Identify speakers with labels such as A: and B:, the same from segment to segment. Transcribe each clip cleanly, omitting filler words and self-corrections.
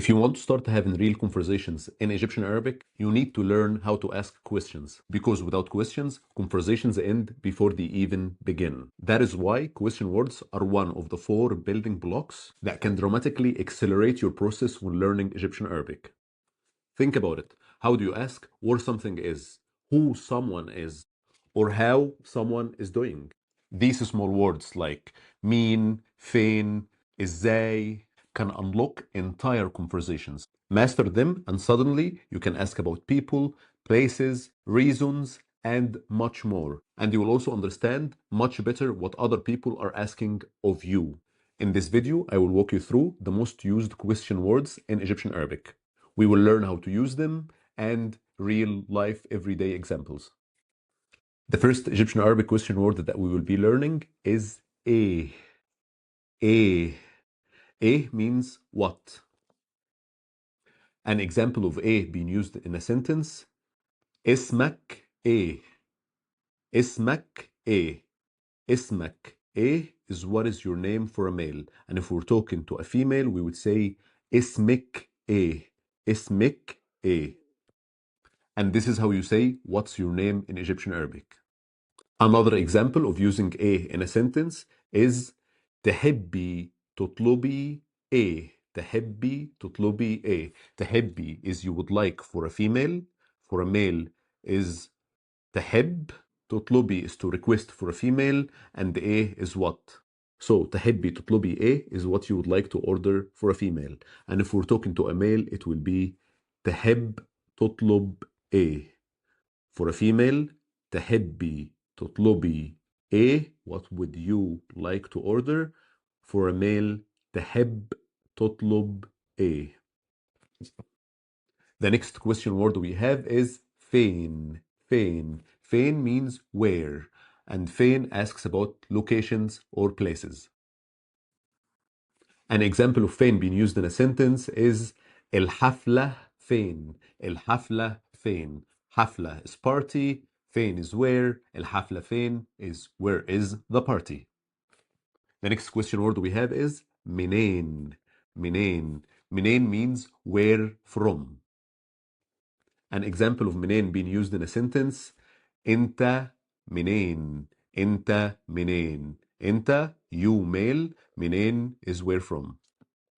A: If you want to start having real conversations in Egyptian Arabic, you need to learn how to ask questions. Because without questions, conversations end before they even begin. That is why question words are one of the 4 building blocks that can dramatically accelerate your process when learning Egyptian Arabic. Think about it. How do you ask where something is, who someone is, or how someone is doing? These small words like mean, فين, ازاي can unlock entire conversations. Master them and suddenly you can ask about people, places, reasons, and much more. And you will also understand much better what other people are asking of you. In this video, I will walk you through the most used question words in Egyptian Arabic. We will learn how to use them and real life everyday examples. The first Egyptian Arabic question word that we will be learning is a. A. A means what? An example of a being used in a sentence: اسمك ايه. اسمك ايه. اسمك ايه is what is your name for a male. And if we're talking to a female, we would say اسمك ايه. اسمك ايه. And this is how you say what's your name in Egyptian Arabic. Another example of using a in a sentence is تحبي تطلبي ايه. تحبي تطلبي ايه. تحبي is you would like for a female. For a male is تحب. تطلبي is to request for a female. And ايه is what. So تحبي تطلبي ايه is what you would like to order for a female. And if we're talking to a male, it will be تحب تطلب ايه. For a female, تحبي تطلبي ايه. What would you like to order? For a male, تحب تطلب ايه. The next question word we have is فين. فين. فين means where. And فين asks about locations or places. An example of فين being used in a sentence is الحفلة فين. الحفلة فين. حفلة is party. فين is where. الحفلة فين is where is the party. The next question word we have is منين. منين. منين means where from. An example of منين being used in a sentence: انت منين. انت منين. انت, you male. منين is where from.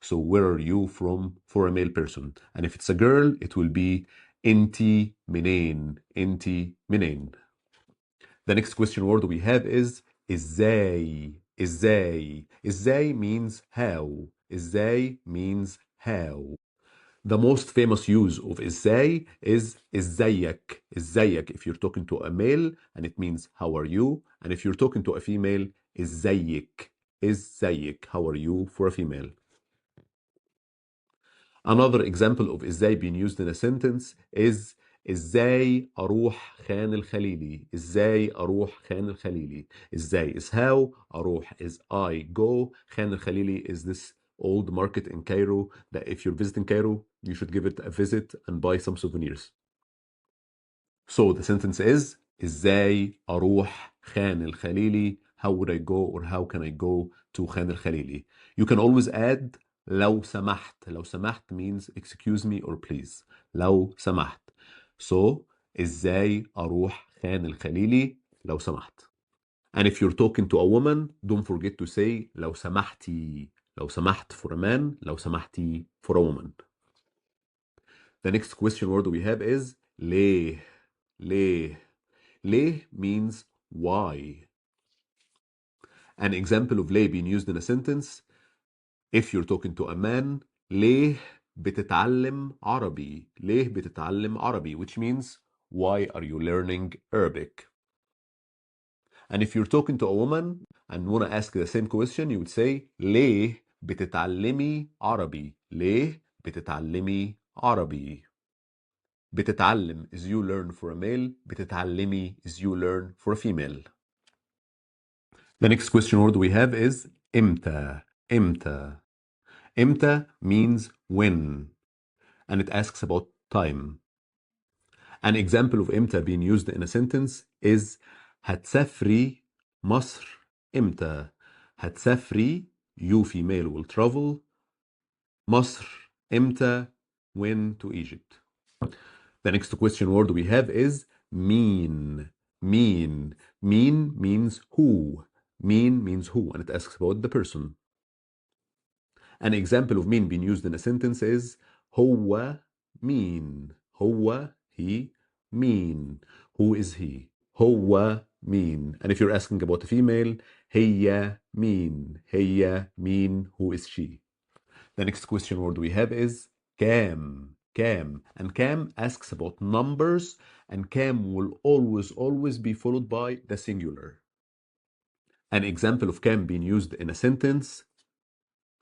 A: So where are you from for a male person? And if it's a girl, it will be انتي منين. انتي منين. The next question word we have is ازاي. ازاي. ازاي means how. ازاي means how. The most famous use of ازاي is ازيك. ازيك if you're talking to a male and it means how are you. And if you're talking to a female, ازيك. ازيك. How are you for a female. Another example of ازاي being used in a sentence is ازاي اروح خان الخليلي. ازاي اروح خان الخليلي. ازاي is how. اروح is I go. خان الخليلي is this old market in Cairo that if you're visiting Cairo, you should give it a visit and buy some souvenirs. So the sentence is ازاي اروح خان الخليلي. How would I go or how can I go to خان الخليلي. You can always add لو سمحت. لو سمحت means excuse me or please. لو سمحت. So ازاي اروح خان الخليلي لو سمحت. And if you're talking to a woman, don't forget to say لو سمحتي. لو سمحت for a man. لو سمحتي for a woman. The next question word we have is ليه. ليه. ليه means why. An example of ليه being used in a sentence: if you're talking to a man, ليه بتتعلم عربي. ليه بتتعلم عربي, which means why are you learning Arabic. And if you're talking to a woman and want to ask the same question, you would say ليه بتتعلمي عربي. ليه بتتعلمي عربي. بتتعلم is you learn for a male. بتتعلمي is you learn for a female. The next question word we have is إمتى. إمتى. إمتى means when. And it asks about time. An example of إمتى being used in a sentence is هتسافري مصر إمتى. هتسافري, you female will travel. مصر إمتى when to Egypt. The next question word we have is mean. Mean. Mean means who. Mean means who, and it asks about the person. An example of mean being used in a sentence is هو مين. هو, he, mean. Who is he? هو مين. And if you're asking about a female, هي مين. هي مين. Who is she? The next question word we have is كام. كام. And كام asks about numbers, and كام will always be followed by the singular. An example of كام being used in a sentence: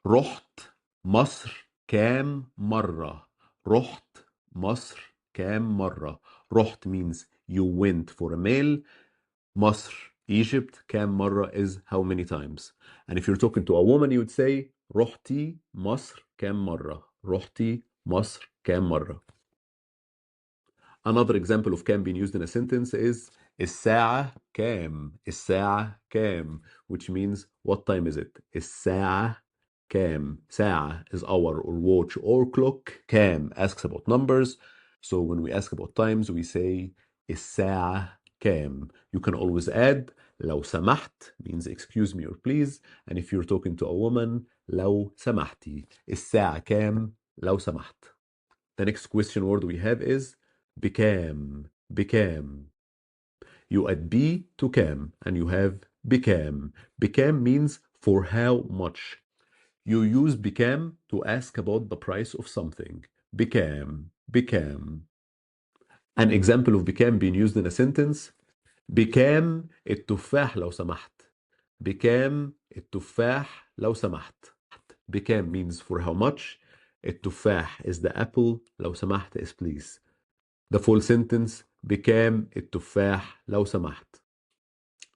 A: رحت مصر كام مرة. رحت مصر كام مرة. رحت means you went for a meal. مصر, Egypt, كام مرة is how many times. And if you're talking to a woman, you would say رحتي مصر كام مرة. رحتي مصر كام مرة. Another example of كام being used in a sentence is الساعة كام. الساعة كام, which means what time is it. الساعة كام. ساعة is hour or watch or clock. كام asks about numbers. So when we ask about times, we say الساعة كام. You can always add لو سمحت means excuse me or please. And if you're talking to a woman, لو سمحتي. الساعة كام لو سمحت. The next question word we have is بكام. بكام. You add be to كام and you have بكام. بكام means for how much. You use بكام to ask about the price of something. بكام. بكام. An example of بكام being used in a sentence: بكام التفاح لو سمحت. بكام التفاح لو سمحت. بكام means for how much. التفاح is the apple. لو سمحت is please. The full sentence: بكام التفاح لو سمحت.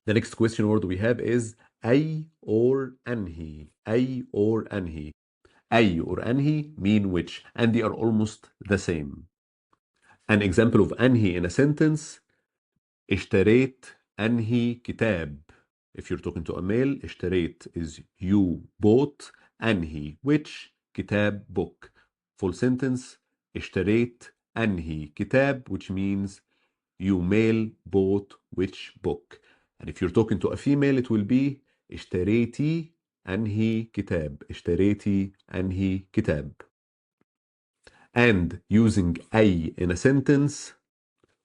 A: The next question word we have is أي or أنهي. أي or أنهي. أي or أنهي mean which, and they are almost the same. An example of أنهي in a sentence: اشتريت أنهي كتاب. If you're talking to a male, اشتريت is you bought. أنهي which, كتاب book. Full sentence: اشتريت أنهي كتاب, which means you male bought which book. And if you're talking to a female, it will be اشتريتي أنهي كتاب. اشتريتي أنهي كتاب. And using أي in a sentence,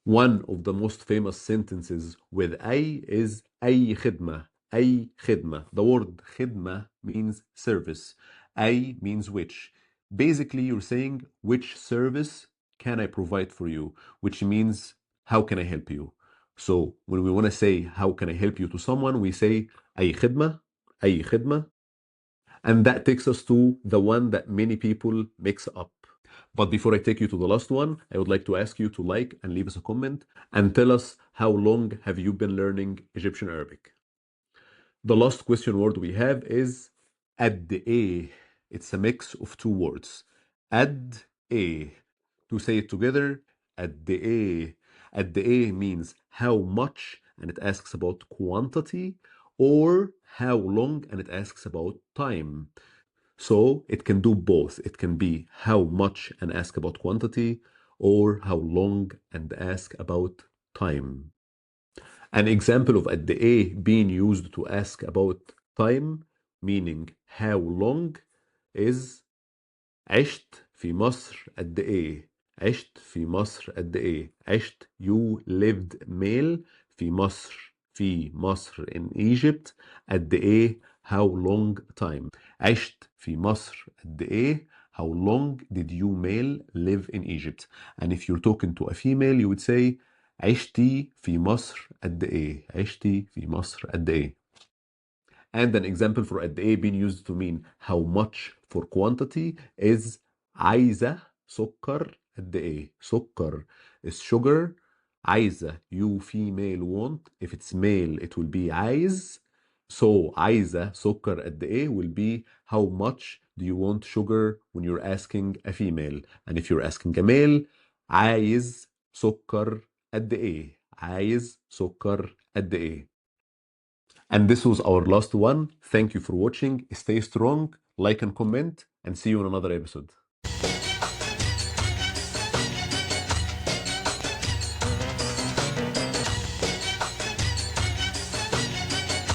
A: one of the most famous sentences with أي is أي خدمة. أي خدمة. The word خدمة means service. أي means which. Basically, you're saying which service can I provide for you, which means how can I help you. So when we want to say how can I help you to someone, we say أي خدمة. أي خدمة. And that takes us to the one that many people mix up. But before I take you to the last one, I would like to ask you to like and leave us a comment and tell us how long have you been learning Egyptian Arabic. The last question word we have is قد إيه. It's a mix of two words. قد إيه. To say it together, قد إيه. قد إيه means how much, and it asks about quantity, or how long, and it asks about time. So it can do both. It can be how much and ask about quantity, or how long and ask about time. An example of قد إيه being used to ask about time, meaning how long, is عشت في مصر قد إيه. عشت في مصر قد إيه. عشت, you lived male, في مصر, في مصر in Egypt, قد إيه how long time. عشت في مصر قد إيه, how long did you male live in Egypt. And if you're talking to a female, you would say عشتي في مصر قد إيه. عشتي في مصر قد إيه. And an example for قد إيه being used to mean how much for quantity is عايزة سكر قد إيه. سكر is sugar. عايزة, you female want. If it's male, it will be عايز. So عايزة سكر قد إيه will be how much do you want sugar when you're asking a female. And if you're asking a male, عايز سكر قد إيه. عايز سكر قد إيه. And this was our last one. Thank you for watching. Stay strong, like and comment, and see you in another episode.